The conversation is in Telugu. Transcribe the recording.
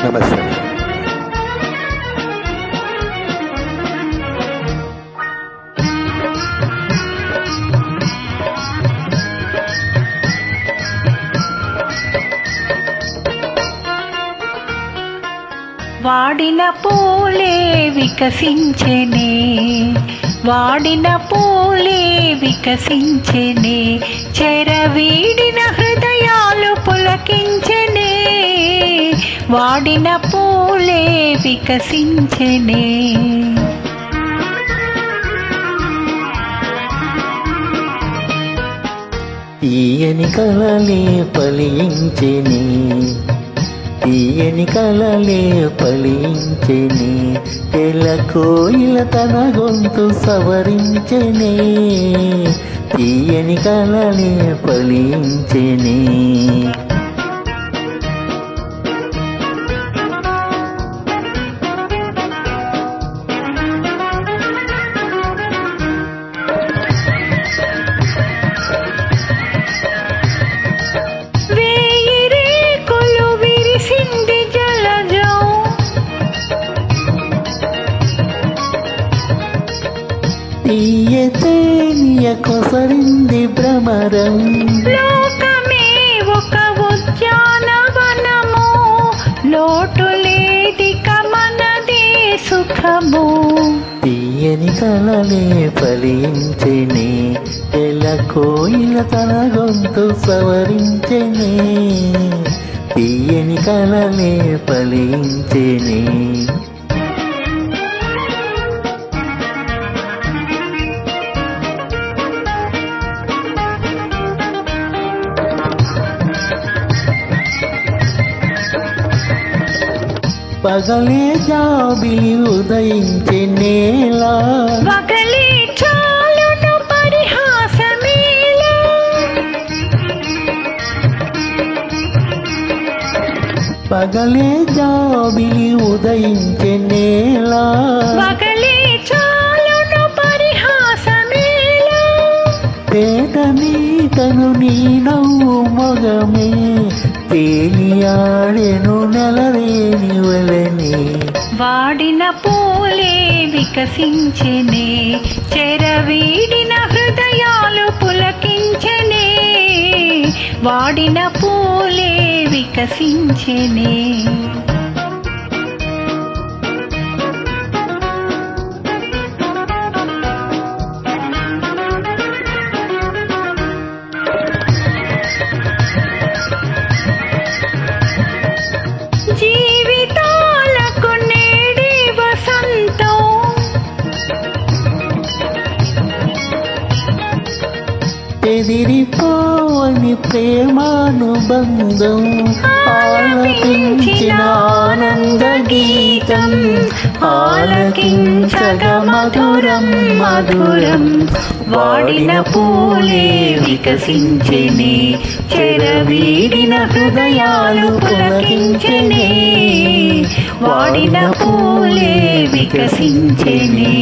నమస్తే. వాడిన పూలే వికసించెనే, వాడిన పూలే వికసించెనే, చెరవీడిన హృదయాలు పులకించెనే, వాడిన పూలే వికసించెనే. తీయని కలలే ఫలించెనే, తీయని కలలే ఫలించెనే, తెల్ల కోయిల తన గొంతు సవరించెనే, తీయని కలలే ఫలించెనే. తీయతేనియ కొసరింది భ్రమరం, లోకమే ఒక ఉద్యానవనము, లోటు లేదిక మనదే సుఖము. తీయని కలలే ఫలించెనే, తెల్ల కోయిల తన గొంతు సవరించెనే, తీయని కలలే ఫలించెనే. పగలే జాబిలి ఉదయించే నేల, పగలే చాలును పరిహాసమేలా, పగలే జాబిలి ఉదయించే నేల, పగలే చాలును పరిహాసమేలా, పేట నీటను నీ నవ్వు మొగమే, తేలియాడెను నెలవేని వలనే. వాడిన పూలే వికసించెనే, చెరవీడిన హృదయాలు పులకించెనే, వాడిన పూలే వికసించెనే. జీవితాలకు నేడే వసంతం, ఎదిరిపోని ప్రేమానుబంధం, ఆలపించిన ఆనంద గీతం, ఆలకించగ మధురం మధురం. వాడిన పూలే వికసించెనే, చెరవీడిన హృదయాలు పులకించెనే, వాడిన పూలే వికసించెనే.